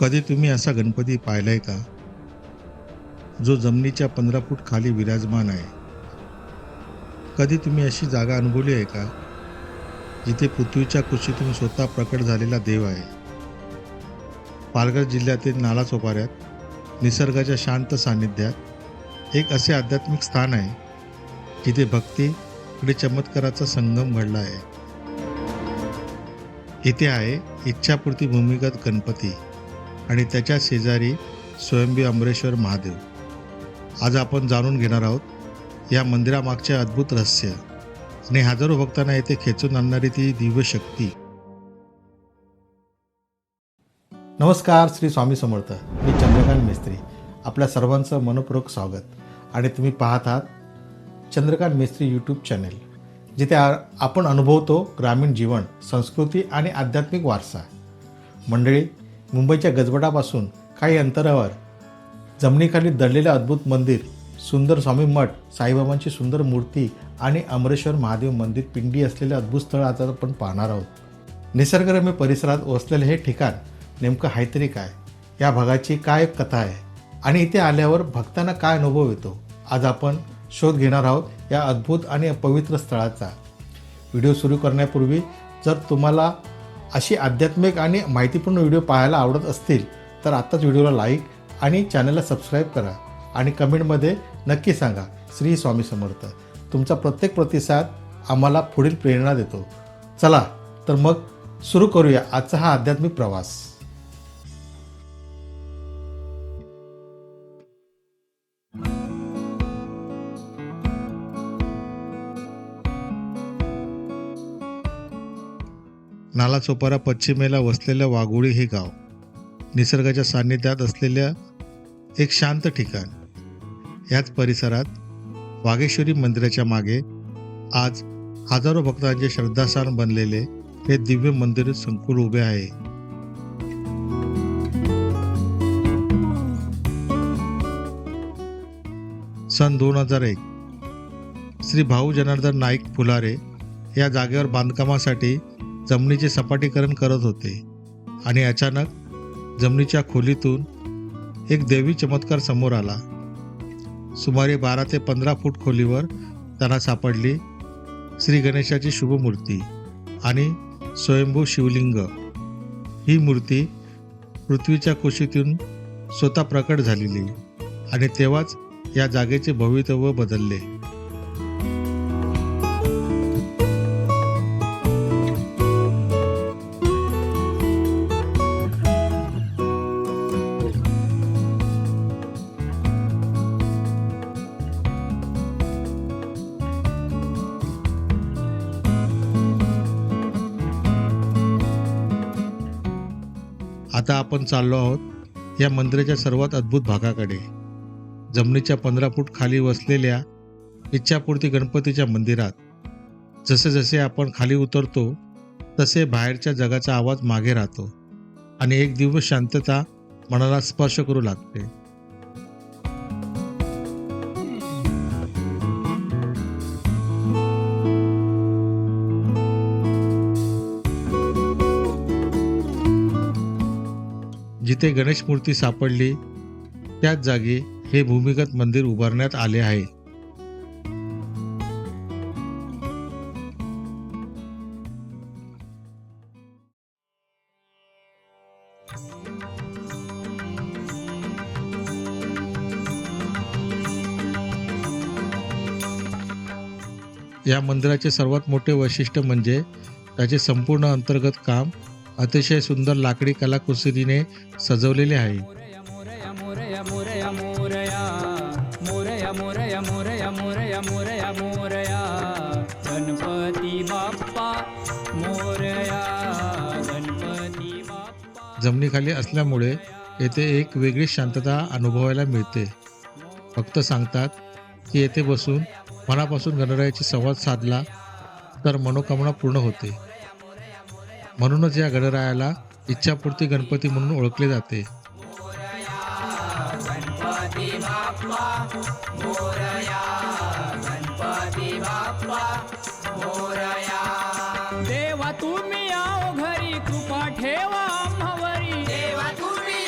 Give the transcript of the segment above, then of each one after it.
कधी तुम्ही असा गणपती पाहिलाय का, जो जमिनीच्या 15 फूट खाली विराजमान आहे? कधी तुम्ही अशी जागा अनुभवली आहे का, जिथे पृथ्वीच्या कुशीतून स्वतः प्रकट झालेला देव आहे? पालघर जिल्ह्यातील नालासोपाऱ्यात निसर्गाच्या शांत सान्निध्यात एक असे आध्यात्मिक स्थान आहे, जिथे भक्ती आणि चमत्काराचा संगम घडला आहे. इथे आहे इच्छापूर्ती भूमिगत गणपती आणि त्याच्या शेजारी स्वयंभू अमरेश्वर महादेव. आज आपण जाणून घेणार आहोत या मंदिरामागचे अद्भुत रहस्य आणि हजारो भक्तांना येथे खेचून आणणारी ती दिव्य शक्ती. नमस्कार, श्री स्वामी समर्थ. मी चंद्रकांत मेस्त्री. आपल्या सर्वांचं मनपूर्वक स्वागत. आणि तुम्ही पाहत आहात चंद्रकांत मेस्त्री यूट्यूब चॅनेल, जिथे आपण अनुभवतो ग्रामीण जीवन, संस्कृती आणि आध्यात्मिक वारसा. मंडळी, मुंबईच्या गजबडापासून काही अंतरावर जमिनीखाली दडलेले अद्भुत मंदिर, सुंदर स्वामी मठ, साईबाबांची सुंदर मूर्ती आणि अमरेश्वर महादेव मंदिर पिंडी असलेले अद्भुत स्थळ आज आपण पाहणार आहोत. निसर्गरम्य परिसरात वसलेले हे ठिकाण नेमकं आहे तरी काय? या भागाची काय कथा आहे आणि इथे आल्यावर भक्तांना काय अनुभव येतो? आज आपण शोध घेणार आहोत या अद्भुत आणि पवित्र स्थळाचा. व्हिडिओ सुरू करण्यापूर्वी जर तुम्हाला अशी आध्यात्मिक आणि माहितीपूर्ण व्हिडिओ पाहायला आवडत असतील तर आत्ताच व्हिडिओला लाईक आणि चॅनलला सबस्क्राईब करा आणि कमेंटमध्ये नक्की सांगा श्री स्वामी समर्थ. तुमचा प्रत्येक प्रतिसाद आम्हाला पुढील प्रेरणा देतो. चला तर मग सुरू करूया आजचा हा आध्यात्मिक प्रवास. नालासोपारा पश्चिमेला वसलेल्या वाघोळी हे गाव निसर्गाच्या सान्निध्यात असलेल्या एक शांत ठिकाण. याच परिसरात वाघेश्वरी मंदिराच्या मागे आज हजारो भक्तांचे श्रद्धास्थान बनलेले हे दिव्य मंदिर संकुल उभे आहे. सन 2001 श्री भाऊ जनार्दन नाईक फुलारे या जागेवर बांधकामासाठी जमिनीचे सपाटीकरण करत होते आणि अचानक जमिनीच्या खोलीतून एक दैवी चमत्कार समोर आला. सुमारे 12 ते 15 फूट खोलीवर त्यांना सापडली श्री गणेशाची शुभ मूर्ती आणि स्वयंभू शिवलिंग. ही मूर्ती पृथ्वीच्या कुशीतून स्वतः प्रकट झालेली आणि तेव्हाच या जागेचे भवितव्य बदलले. आता आपण चाललो आहोत या मंदिराच्या सर्वात अद्भुत भागाकडे. जमिनीच्या 15 फूट खाली वसलेल्या इच्छापूर्ती गणपतीच्या मंदिरात. जसे जसे आपण खाली उतरतो तसे बाहेरच्या जगाचा आवाज मागे राहतो आणि एक दिव्य शांतता मनाला स्पर्श करू लागते. जिथे गणेश मूर्ती सापडली त्याच जागी हे भूमिगत मंदिर उभारण्यात आले आहे. या मंदिराचे सर्वात मोठे वैशिष्ट्य म्हणजे त्याचे संपूर्ण अंतर्गत काम अतिशय सुंदर लाकडी कलाकुसरीने सजवलेले आहे. जमिनीखाली असल्यामुळे येथे एक वेगळी शांतता अनुभवायला मिळते. भक्त सांगतात की येथे बसून मनापासून गणरायाची संवाद साधला तर मनोकामना पूर्ण होते. म्हणूनच या गणरायाला इच्छापूर्ती गणपती म्हणून ओळखले जाते. देवा तुम्ही आओ घरी, कृपा ठेवा आम्हावरी. देवा तुम्ही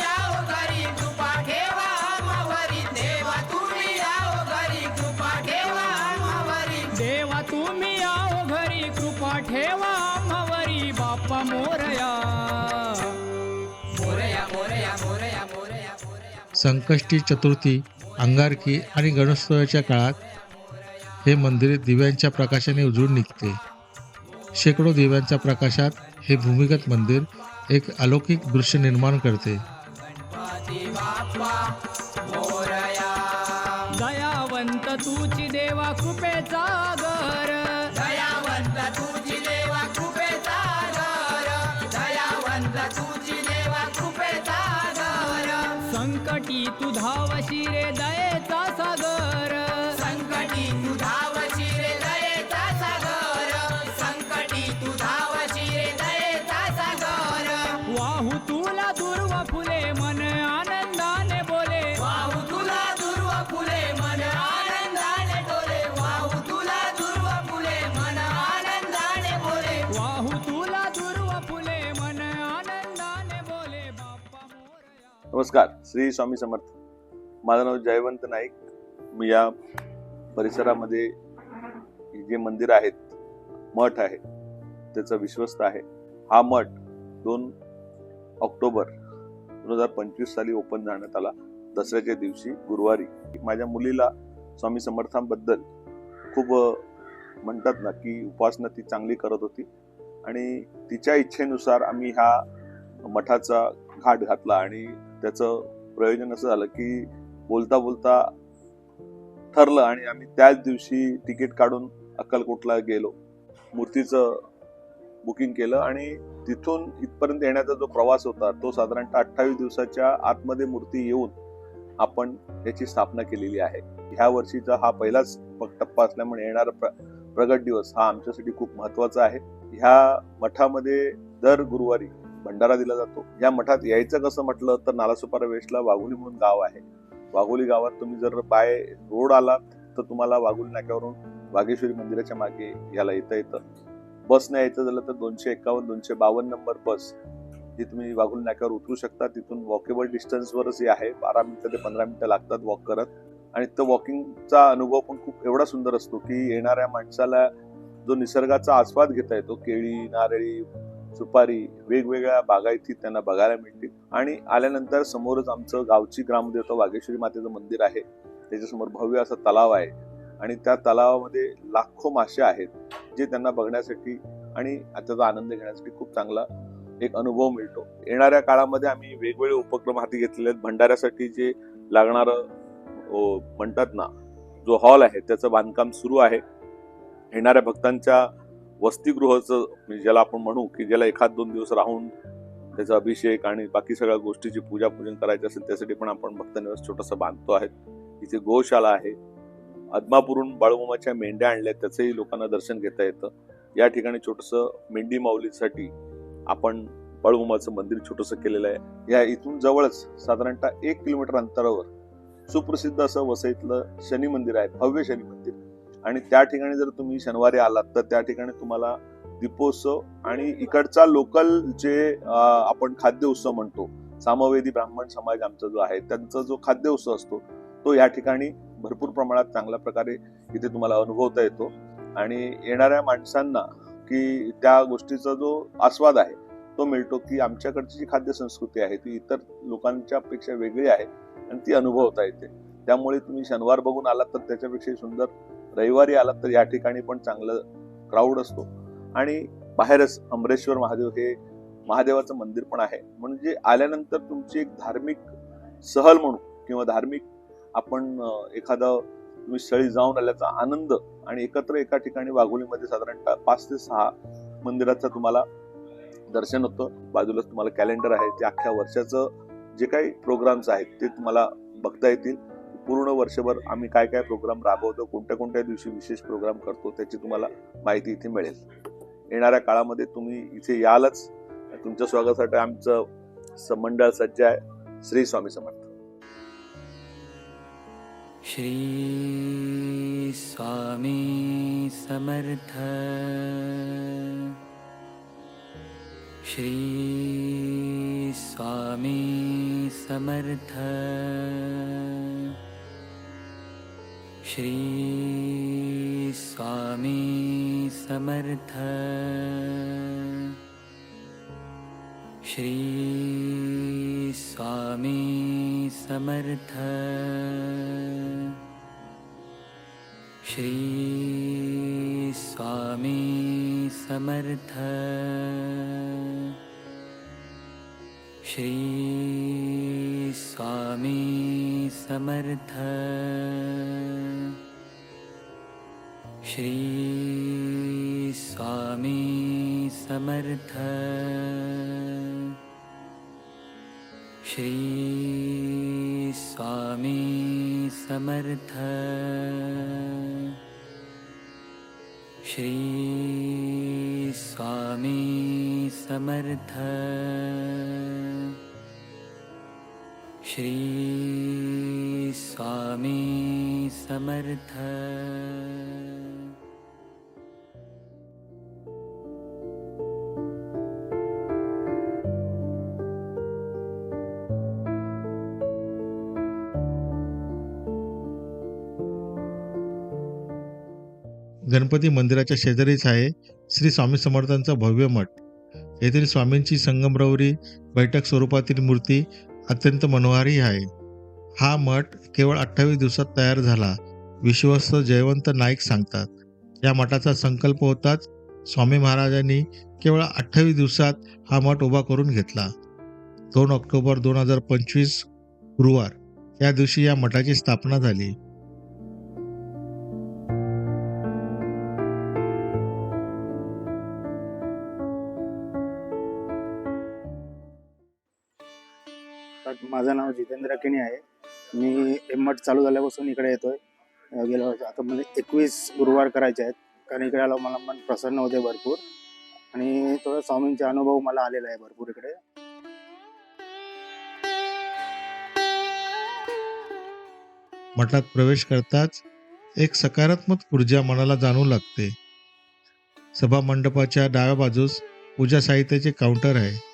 संकष्टी चतुर्थी, अंगारकी आणि गणेशोत्सवाच्या काळात हे मंदिर दिव्यांच्या प्रकाशाने उजळून निघते. शेकडो दिव्यांच्या प्रकाशात हे भूमिगत मंदिर एक अलौकिक दृश्य निर्माण करते. दयावंत तुझी देवा कृपेचा घर, दयावंत तुझी देवा कृपेचा घर, दयावंत तुझी देवा कृपेचा घर. संकटी तू धावशी रे दयेचा सागर, संकटी तू धावशी रे दयेचा सागर, संकटी तू धावशी रे दयेचा सागर. वाहू तुला दुर्व फुले मन आनंदाने बोले, वाहू तुला दुर्व फुले मन आनंदाने डोले, वाहू तुला दुर्व फुले मन आनंदाने बोले, वाहू तुला दुर्व फुले मन आनंदाने बोले. बाप्पा मोरया. नमस्कार, श्री स्वामी समर्थ. माझं नाव जयवंत नाईक. मी या परिसरामध्ये जे मंदिर आहेत, मठ आहे, त्याचा विश्वस्त आहे. हा मठ 2 ऑक्टोबर 2025 साली ओपन करण्यात आला, दसऱ्याच्या दिवशी गुरुवारी. माझ्या मुलीला स्वामी समर्थांबद्दल खूप म्हणतात ना की उपासना ती चांगली करत होती आणि तिच्या इच्छेनुसार आम्ही ह्या मठाचा घाट घातला आणि त्याचं प्रयोजन असं झालं की बोलता बोलता ठरलं आणि आम्ही त्याच दिवशी तिकीट काढून अक्कलकोटला गेलो. मूर्तीचं बुकिंग केलं आणि तिथून इथपर्यंत येण्याचा जो प्रवास होता तो साधारणतः 28 दिवसाच्या आतमध्ये मूर्ती येऊन आपण याची स्थापना केलेली आहे. ह्या वर्षीचा हा पहिलाच टप्पा असल्यामुळे येणारा प्रगट दिवस हा आमच्यासाठी खूप महत्वाचा आहे. ह्या मठामध्ये दर गुरुवारी भंडारा दिला जातो. या मठात यायचं कसं म्हटलं तर नालासोपारा वेस्टला वाघोली म्हणून गाव आहे. वाघोली गावात तुम्ही जर बाय रोड आलात तर तुम्हाला वाघोली नाक्यावरून वाघेश्वरी मंदिराच्या मागे याला येतं. बसने यायचं झालं तर 251-252 नंबर बस ही तुम्ही वाघोली नाक्यावर उतरू शकता. तिथून वॉकेबल डिस्टन्सवरच हे आहे. 12 मिनिटं ते 15 मिनिटं लागतात वॉक करत. आणि तो वॉकिंगचा अनुभव पण खूप एवढा सुंदर असतो की येणाऱ्या माणसाला जो निसर्गाचा आस्वाद घेता येतो, केळी, नारळी, सुपारी, वेगवेगळ्या बागायती त्यांना बघायला मिळतील. आणि आल्यानंतर समोरच आमचं गावची ग्रामदेवता वाघेश्वरी मातेचं मंदिर आहे. त्याच्यासमोर भव्य असा तलाव आहे आणि त्या तलावामध्ये लाखो मासे आहेत जे त्यांना बघण्यासाठी आणि त्याचा आनंद घेण्यासाठी खूप चांगला एक अनुभव मिळतो. येणाऱ्या काळामध्ये आम्ही वेगवेगळे उपक्रम हाती घेतलेले आहेत. भंडाऱ्यासाठी जे लागणारं म्हणतात ना जो हॉल आहे त्याचं बांधकाम सुरू आहे. येणाऱ्या भक्तांच्या वसतिगृहाचं ज्याला आपण म्हणू की ज्याला 1-2 दिवस राहून त्याचा अभिषेक आणि बाकी सगळ्या गोष्टीची पूजन करायची असेल त्यासाठी पण आपण भक्तनिवास छोटंसं बांधतो आहे. इथे गोशाळा आहे. आदमापूरहून बाळूमामाच्या मेंढ्या आणल्या, त्याचंही लोकांना दर्शन घेता येतं. या ठिकाणी छोटंसं मेंढी माऊलीसाठी आपण बाळूमामाचं मंदिर छोटंसं केलेलं आहे. या इथून जवळच साधारणतः 1 किलोमीटर अंतरावर सुप्रसिद्ध असं वसईतलं शनी मंदिर आहे, भव्य शनी मंदिर. आणि त्या ठिकाणी जर तुम्ही शनिवारी आलात तर त्या ठिकाणी तुम्हाला दीपोत्सव आणि इकडचा लोकल जे आपण खाद्य उत्सव म्हणतो, सामवेदी ब्राह्मण समाज आमचा जो आहे त्यांचा जो खाद्य उत्सव असतो तो या ठिकाणी भरपूर प्रमाणात चांगल्या प्रकारे इथे तुम्हाला अनुभवता येतो. आणि येणाऱ्या माणसांना की त्या गोष्टीचा जो आस्वाद आहे तो मिळतो की आमच्याकडची जी खाद्य संस्कृती आहे ती इतर लोकांच्या पेक्षा वेगळी आहे आणि ती अनुभवता येते. त्यामुळे तुम्ही शनिवार बघून आलात तर त्याच्यापेक्षा सुंदर रविवारी आलात तर या ठिकाणी पण चांगलं क्राऊड असतो. आणि बाहेरच अमरेश्वर महादेव हे महादेवाचं मंदिर पण आहे. म्हणजे आल्यानंतर तुमची एक धार्मिक सहल म्हणून किंवा धार्मिक आपण एखादा तुम्ही स्थळी जाऊन आल्याचा आनंद आणि एकत्र एका ठिकाणी वाघोलीमध्ये साधारणतः 5 ते 6 मंदिराचं तुम्हाला दर्शन होतं. बाजूलाच तुम्हाला कॅलेंडर आहे, ते अख्ख्या वर्षाचं जे काही प्रोग्राम्स आहेत ते तुम्हाला बघता येतील. पूर्ण वर्षभर आम्ही काय काय प्रोग्राम राबवतो, कोणत्या कोणत्या दिवशी विशेष प्रोग्राम करतो त्याची तुम्हाला माहिती इथे मिळेल. येणाऱ्या काळामध्ये तुम्ही इथे यालच. तुमच्या स्वागतासाठी आमचं मंडळ सज्ज आहे. श्री स्वामी समर्थ. श्री स्वामी समर्थ. श्री स्वामी समर्थ. श्री स्वामी समर्थ. श्री स्वामी समर्थ. श्री स्वामी समर्थ. श्री स्वामी समर्थ. श्री स्वामी समर्थ. श्री स्वामी समर्थ. श्री स्वामी समर्थ. श्री स्वामी समर्थ. गणपती मंदिराच्या शेजारीच आहे श्री स्वामी समर्थांचा भव्य मठ. येथील स्वामींची संगमरवरी बैठक स्वरूपातील मूर्ती अत्यंत मनोहारी आहे. हा मठ केवळ 28 दिवसात तयार झाला, विश्वस्त जयवंत नाईक सांगतात. या मठाचा संकल्प होताच स्वामी महाराजांनी केवळ 28 दिवसात हा मठ उभा करून घेतला. 2 ऑक्टोबर 2025 गुरुवार या दिवशी या मठाची स्थापना झाली. माझं नाव जितेंद्र किणी आहे. मी हे मठ चालू झाल्यापासून इकडे येतोय. गेल्या वर्षी आता म्हणजे 21 गुरुवार करायचे आहेत, कारण इकडे आलो मला मन प्रसन्न होते भरपूर, आणि थोडं स्वामींचे अनुभव मला आलेला आहे भरपूर इकडे. मठात प्रवेश करताच एक सकारात्मक ऊर्जा मनाला जाणवू लागते. सभा मंडपाच्या डाव्या बाजूस पूजा साहित्याचे काउंटर आहे.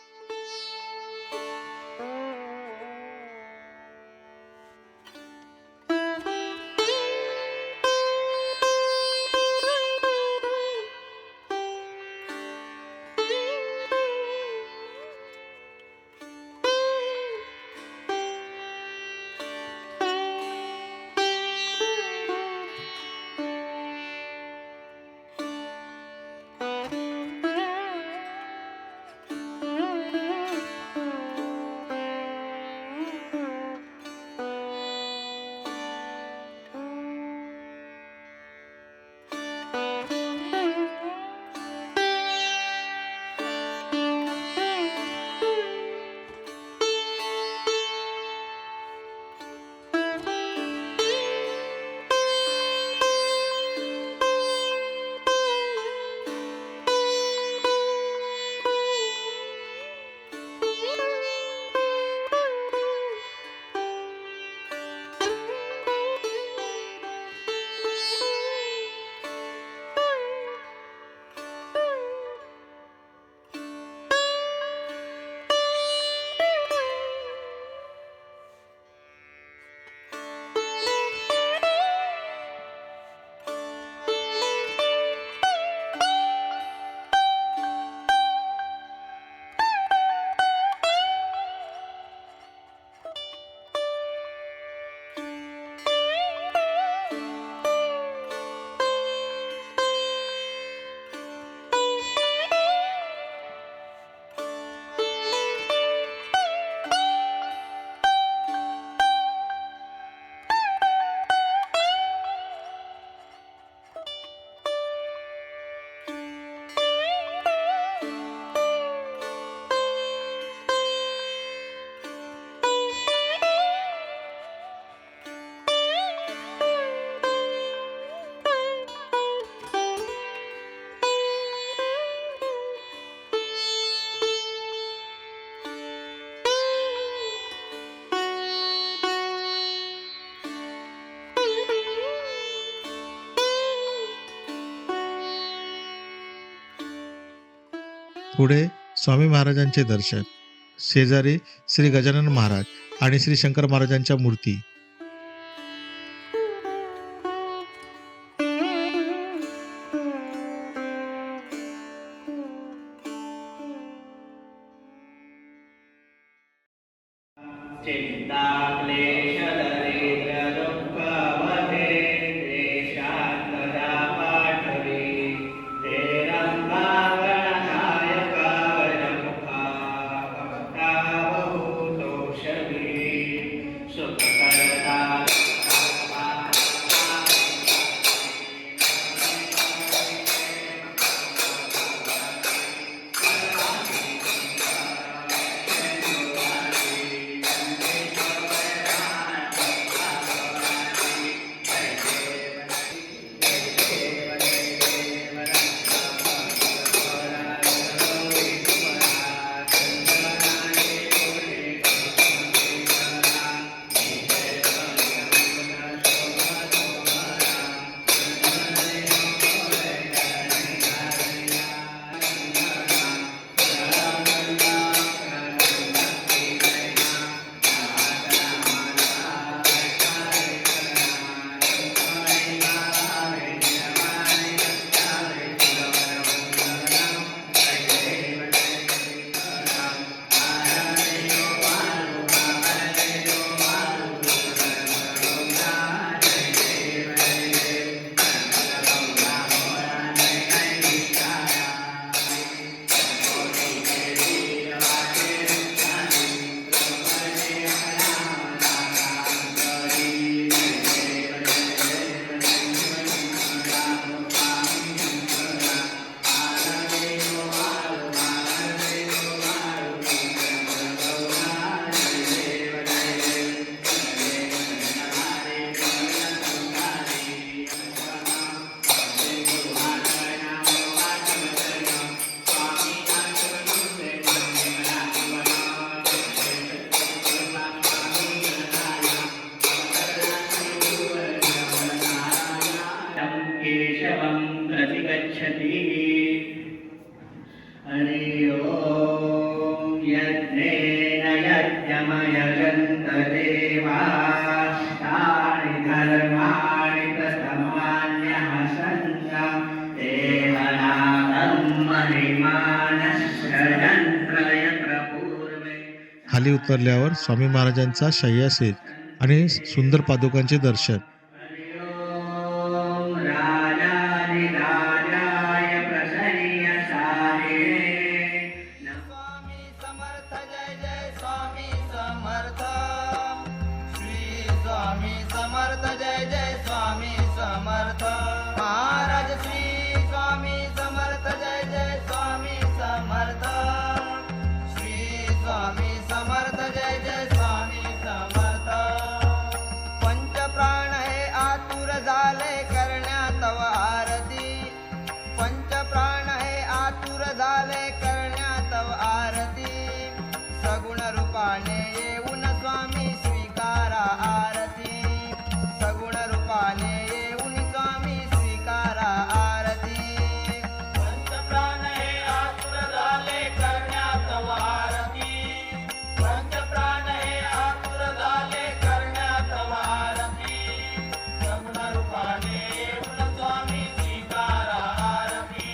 पुढे स्वामी महाराजांचे दर्शन. शेजारी श्री गजानन महाराज आणि श्री शंकर महाराजांच्या मूर्ती. चिंता क्लेश दरिद्र दुःखवते देशात्मजा पाठवी ते रंगावरणायक वरमुखा भक्ता बहुतोषवी सुखकरता केशवं प्रति गच्छति हरि ओम यज्ञेन यज्ञमयजन्त देवास्तानि धर्माणि प्रथमान्यः सन्तं देवनाथं महिमानश्चरन् प्रयप्रपूर्वे खाली उतरल्यावर स्वामी महाराजांचा शय्यासीन आणि सुंदर पादुकांचे दर्शन. ओम राजाधिराजाय प्रसन्नसारिणे स्वामी समर्थ जय जय स्वामी समर्थ श्री स्वामी समर्थ जय जय स्वामी समर्थ महाराज श्री स्वामी समर्थ जय जय स्वामी समर्थ श्री स्वामी समर्थ जय जय स्वामी समर्थ पंचप्राण हे आतुर झाले करण्या तव आरती पंचप्राण हे आतुर झाले करण्या तव आरती सगुण रूपाने येऊन स्वामी स्वीकारा आरती सगुण रूपाने येऊन स्वामी स्वीकारा आरती पंचप्राण हे आतुर झाले करण्या तव आरती पंचप्राण हे आतुर झाले करण्या तव आरती सगुण रूपाने येऊन स्वामी स्वीकारा आरती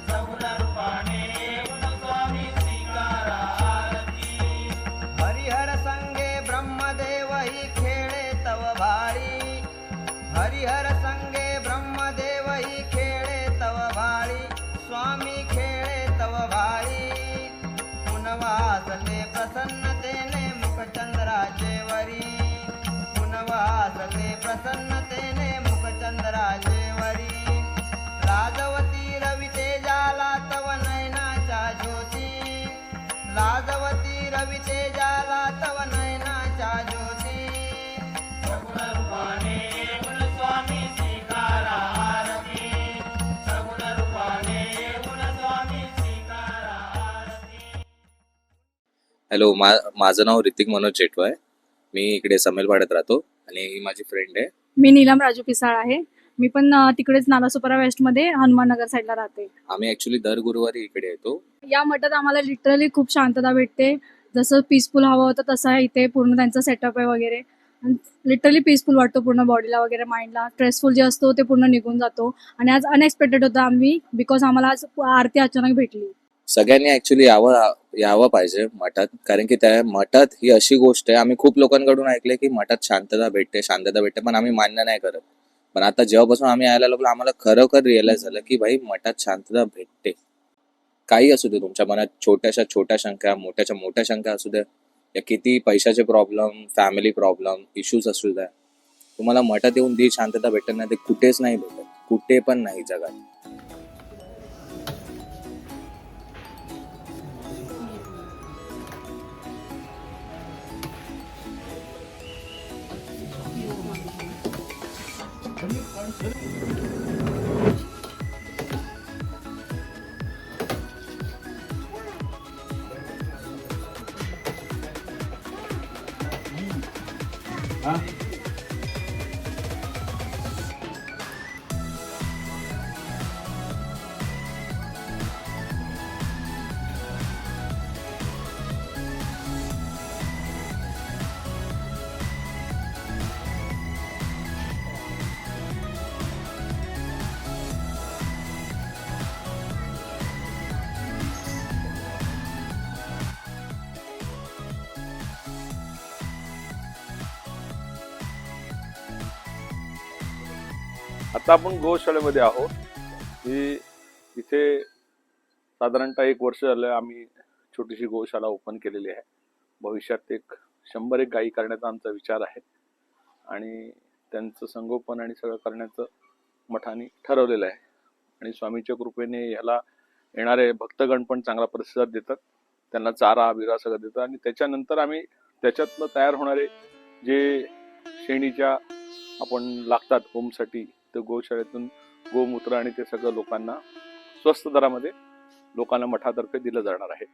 सगुण रूपाने येऊन स्वामी स्वीकारा आरती हरिहर संगे ब्रह्मदेव ही खेळे तव भाळी हरिहर संगे ब्रह्मदेव ही खेळे तव भाळी स्वामी खेळे तव भाळी पुनवासते प्रसन्नतेने मुखचंद्राचे वरी पुनवासते प्रसन्नतेने मुखचंद्राचे वरी लाजवती रवी तेजाला तव नयनाच्या ज्योती लाजवती रवी तेजाला तव नयनाच्या ज्योती सगुण रूपाने येऊन स्वामी स्वीकारा आरती सगुण रूपाने येऊन स्वामी स्वीकारा आरती. हॅलो, माझं नाव ऋतिक मनोज चेटवा आहे. मी इकडे समेलवाड्यात राहतो आणि ही माझी फ्रेंड आहे. मी नीलम राजू पिसाळ आहे. मी पण तिकडेच नालासोपारा वेस्टमध्ये हनुमाननगर साईडला राहते. आम्ही ऍक्च्युली दर गुरुवारी इकडे येतो. या मठात आम्हाला लिटरली खूप शांतता भेटते. जसं पीसफुल हवं होतं तसं आहे इथे. पूर्ण त्यांचा सेटअप आहे वगैरे. लिटरली पीसफुल वाटतो पूर्ण बॉडीला वगैरे, माइंडला. स्ट्रेसफुल जे असतो ते पूर्ण निघून जातो. आणि आज अनएक्सपेक्टेड होतं आम्ही, बिकॉज आम्हाला आज आरती अचानक भेटली. सगळ्यांनी ऍक्च्युली यावं यावं पाहिजे मठात, कारण की त्या मठात ही अशी गोष्ट आहे, आम्ही खूप लोकांकडून ऐकले की मठात शांतता भेटते, पण आम्ही मान्य नाही करत. पण आता जेव्हापासून आम्ही यायला लागलो आम्हाला खरोखर रिअलाइज झालं की भाई मठात शांतता भेटते. काही असू दे तुमच्या मनात छोट्याशा छोट्या शंका, मोठ्याच्या मोठ्या शंका असू द्या, या किती पैशाचे प्रॉब्लेम, फॅमिली प्रॉब्लेम, इश्यूज असू द्या, तुम्हाला मठात येऊन जी शांतता भेटत नाही ते कुठेच नाही भेटत, कुठे पण नाही जगात. आता आपण गोशाळेमध्ये आहोत. ही इथे साधारणतः 1 वर्ष झालं आम्ही छोटीशी गोशाळा ओपन केलेली आहे. भविष्यात 100 गायी करण्याचा आमचा विचार आहे आणि त्यांचं संगोपन आणि सगळं करण्याचं मठाने ठरवलेलं आहे. आणि स्वामीच्या कृपेने ह्याला येणारे भक्तगण पण चांगला प्रतिसाद देतात, त्यांना चारा बिरा सगळं देतात. आणि त्याच्यानंतर आम्ही त्याच्यातनं तयार होणारे जे शेणीच्या आपण लागतात होमसाठी, तर गोशाळेतून गोमूत्र आणि ते सगळं लोकांना स्वस्त दरामध्ये लोकांना मठातर्फे दिलं जाणार आहे.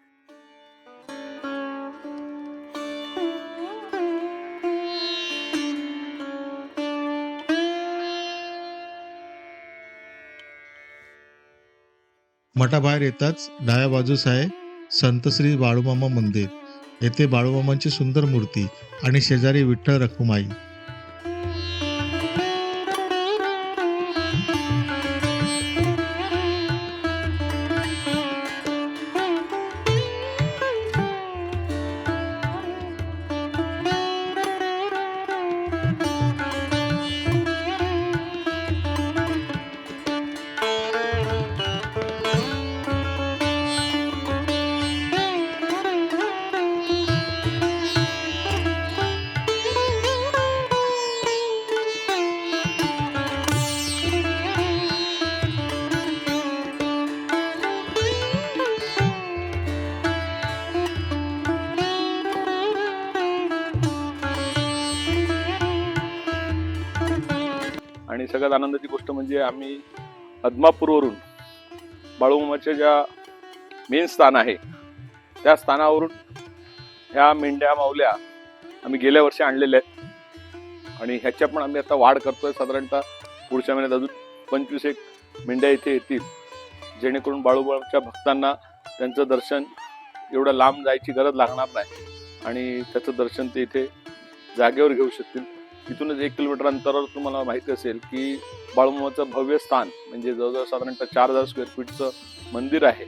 मठाबाहेर येताच डाव्या बाजूस आहे संत श्री बाळूमामा मंदिर. येथे बाळूमामांची सुंदर मूर्ती आणि शेजारी विठ्ठल रखुमाई. आणि सगळ्यात आनंदाची गोष्ट म्हणजे आम्ही अदमापूरवरून बाळूमामाच्या ज्या मेन स्थान आहे त्या स्थानावरून ह्या मेंढ्या माऊल्या आम्ही गेल्या वर्षी आणलेल्या आहेत आणि ह्याच्या पण आम्ही आता वाढ करतोय. साधारणतः पुढच्या महिन्यात अजून 25 मेंढ्या इथे येतील, जेणेकरून बाळूमामाच्या भक्तांना त्यांचं दर्शन एवढं लांब जायची गरज लागणार नाही आणि त्याचं दर्शन ते इथे जागेवर घेऊ शकतील. इथूनच 1 किलोमीटर अंतरावर तुम्हाला माहिती असेल की बाळूमामाचं भव्य स्थान म्हणजे जवळजवळ साधारणतः 4000 स्क्वेअर फीटचं मंदिर आहे.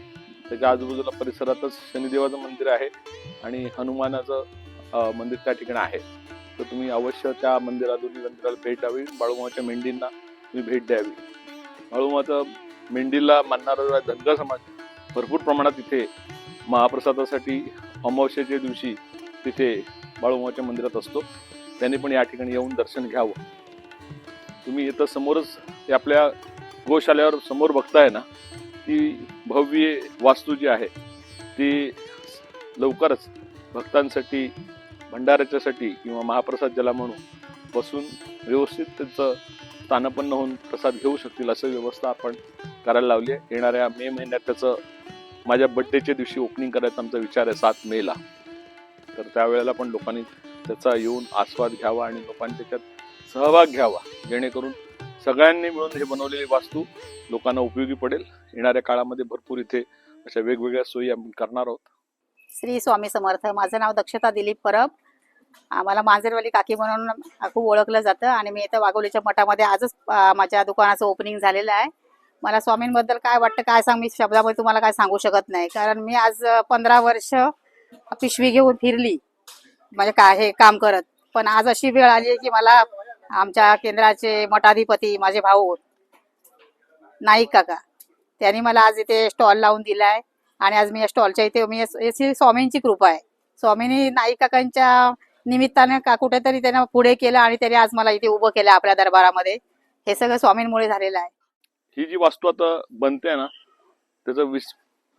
त्याच्या आजूबाजूला परिसरातच शनिदेवाचं मंदिर आहे आणि हनुमानाचं मंदिर त्या ठिकाणी आहे. तर तुम्ही अवश्य त्या मंदिराला भेट द्यावी, बाळूमामाच्या मेंढींना तुम्ही भेट द्यावी. बाळूमामाचं मेंढीला मानणारा धनगर समाज भरपूर प्रमाणात इथे महाप्रसादासाठी अमावस्येच्या दिवशी तिथे बाळूमामाच्या मंदिरात असतो. त्यांनी पण या ठिकाणी येऊन दर्शन घ्यावं. तुम्ही इथं समोरच ते आपल्या गोशाळेवर समोर बघताय ना, ती भव्य वास्तू जी आहे ती लवकरच भक्तांसाठी भंडाऱ्याच्यासाठी किंवा महाप्रसाद ज्याला म्हणून बसून व्यवस्थित त्यांचं स्थानपन्न होऊन प्रसाद घेऊ शकतील असं व्यवस्था आपण करायला लावली आहे. येणाऱ्या मे महिन्यात त्याचं माझ्या बड्डेच्या दिवशी ओपनिंग करायचा आमचा विचार आहे 7 मेला. तर त्यावेळेला पण लोकांनी त्याचा येऊन आस्वाद घ्यावा आणि लोकांनी त्याच्यात सहभाग घ्यावा, जेणेकरून सगळ्यांनी मिळून हे बनवलेली वास्तू लोकांना उपयोगी पडेल. येणाऱ्या काळामध्ये भरपूर इथे अशा वेगवेगळ्या सोयी आम्ही करणार आहोत. श्री स्वामी समर्थ. माझं नाव दक्षता दिलीप परब. आम्हाला मांजरवाली काकी म्हणून खूप ओळखलं जातं आणि मी इथं वाघोलीच्या मठामध्ये आजच माझ्या दुकानाचं ओपनिंग झालेलं आहे. मला स्वामींबद्दल काय वाटतं काय सांग, मी शब्दामध्ये तुम्हाला काय सांगू शकत नाही. कारण मी आज 15 वर्ष पिशवी घेऊन फिरली म्हणजे काय हे काम करत, पण आज अशी वेळ आली की मला आमच्या केंद्राचे मठाधिपती माझे भाऊ नाईक काका त्यांनी मला आज इथे स्टॉल लावून दिलाय. आणि आज मी या स्टॉलच्या इथे याची स्वामींची कृपा आहे. स्वामींनी नाईक काकांच्या निमित्ताने कुठेतरी त्यांना पुढे केलं आणि त्यांनी आज मला इथे उभं केलं आपल्या दरबारामध्ये. हे सगळं स्वामींमुळे झालेलं आहे. ही जी वास्तू आता बनते ना, त्याचं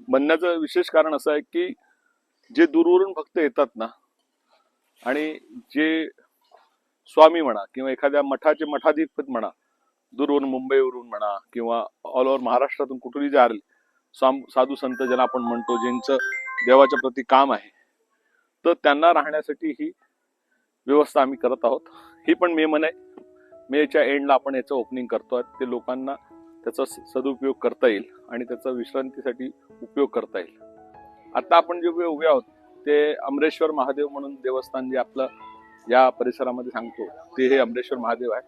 बनण्याचं विशेष कारण असं आहे की जे दूरवरून भक्त येतात ना, आणि जे स्वामी म्हणा किंवा एखाद्या मठाचे मठाधिपती म्हणा, दूरवरून मुंबईवरून म्हणा किंवा ऑल ओव्हर महाराष्ट्रातून कुठेही जे आले साधू संत ज्यांना आपण म्हणतो, ज्यांचं देवाच्या प्रती काम आहे, तर त्यांना राहण्यासाठी ही व्यवस्था आम्ही करत आहोत. ही पण मेच्या एंडला आपण याचं ओपनिंग करतोय. ते लोकांना त्याचा सदुपयोग करता येईल आणि त्याचा विश्रांतीसाठी उपयोग करता येईल. आता आपण जे उभे आहोत ते अमरेश्वर महादेव म्हणून देवस्थान जे आपलं या परिसरामध्ये सांगतो ते हे अमरेश्वर महादेव आहे.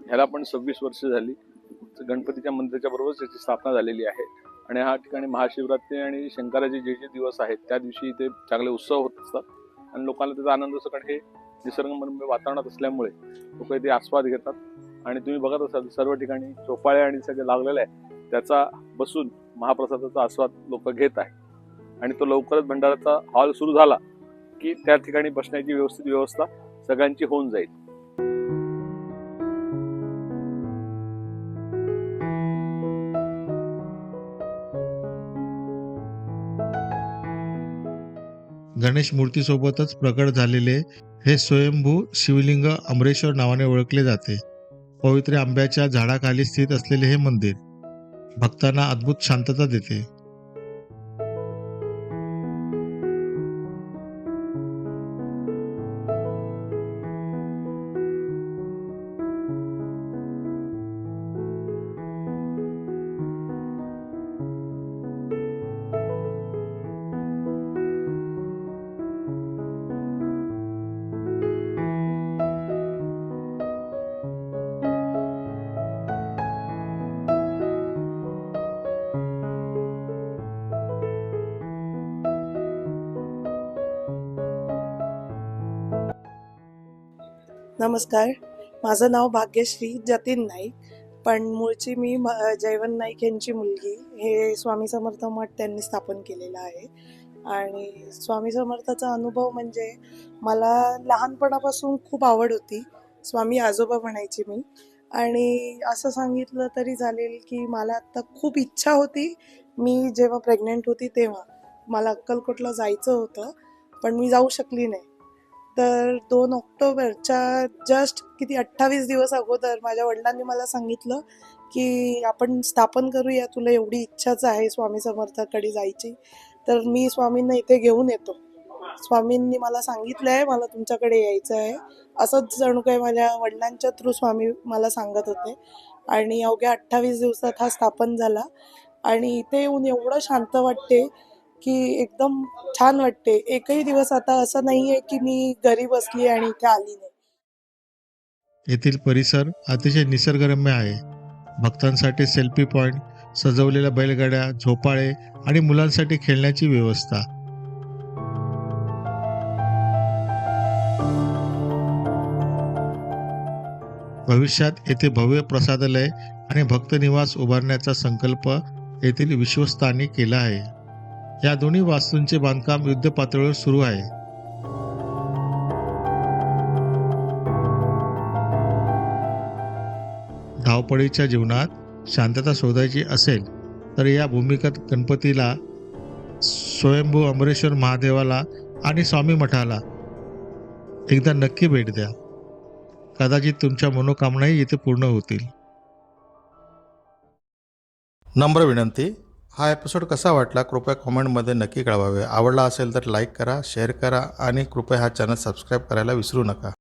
ह्याला पण 26 वर्ष झाली. गणपतीच्या मंदिराच्या बरोबरच त्याची स्थापना झालेली आहे. आणि ह्या ठिकाणी महाशिवरात्री आणि शंकराचे जे दिवस आहेत त्या दिवशी इथे चांगले उत्सव होत असतात आणि लोकांना त्याचा आनंद असतो. कारण हे निसर्गरम्य वातावरणात असल्यामुळे लोक इथे आस्वाद घेतात. आणि तुम्ही बघत असाल सर्व ठिकाणी चोपाळे आणि सगळे लागलेले आहे, त्याचा बसून महाप्रसादाचा आस्वाद लोक घेत आहे. आणि तो लवकरच भंडाराचा हॉल सुरू झाला की त्या ठिकाणी बसण्याची व्यवस्थित व्यवस्था सगळ्यांची होऊन जाईल. गणेश मूर्तीसोबतच प्रकट झालेले हे स्वयंभू शिवलिंग अमरेश्वर नावाने ओळखले जाते. पवित्र आंब्याच्या झाडाखाली स्थित असलेले हे मंदिर भक्तांना अद्भुत शांतता देते. नमस्कार, माझं नाव भाग्यश्री जतीन नाईक, पण मूळची मी जयवंत नाईक यांची मुलगी. हे स्वामी समर्थ मठ त्यांनी स्थापन केलेलं आहे. आणि स्वामी समर्थाचा अनुभव म्हणजे मला लहानपणापासून खूप आवड होती. स्वामी आजोबा म्हणायची मी. आणि असं सांगितलं तरी चालेल की मला आत्ता खूप इच्छा होती. मी जेव्हा प्रेग्नंट होती तेव्हा मला अक्कलकोटला जायचं होतं, पण मी जाऊ शकली नाही. तर 2 ऑक्टोबरच्या जस्ट 28 दिवस अगोदर माझ्या वडिलांनी मला सांगितलं की आपण स्थापन करूया, तुला एवढी इच्छाच आहे स्वामी समर्थाकडे जायची तर मी स्वामींना इथे घेऊन येतो. स्वामींनी मला सांगितलं आहे मला तुमच्याकडे यायचं आहे, असंच जणू काही माझ्या वडिलांच्या थ्रू स्वामी मला सांगत होते. आणि अवघ्या 28 दिवसात हा स्थापन झाला. आणि इथे येऊन एवढं शांत वाटते की एकदम छान वाटते. एकही दिवस आता असं नाहीये की मी घरी बसली आणि इथे आली नाही. येथील परिसर अतिशय निसर्गरम्य आहे. भक्तांसाठी सेल्फी पॉइंट, सजवलेल्या बैलगाड्या, झोपाळे आणि मुलांसाठी खेळण्याची व्यवस्था. भविष्यात येथे भव्य प्रसादालय आणि भक्त निवास उभारण्याचा संकल्प येथील विश्वस्तांनी केला आहे. या दोन्ही वास्तूंचे बांधकाम युद्ध पातळीवर सुरू आहे. धावपळीच्या जीवनात शांतता शोधायची असेल तर या भूमिगत गणपतीला, स्वयंभू अमरेश्वर महादेवाला आणि स्वामी मठाला एकदा नक्की भेट द्या. कदाचित तुमच्या मनोकामनाही इथे पूर्ण होतील. नम्र विनंती, हा एपिसोड कसा वाटला कृपया कॉमेंटमध्ये नक्की कळवावे. आवडला असेल तर लाईक करा, शेअर करा आणि कृपया हा चॅनल सबस्क्राईब करायला विसरू नका.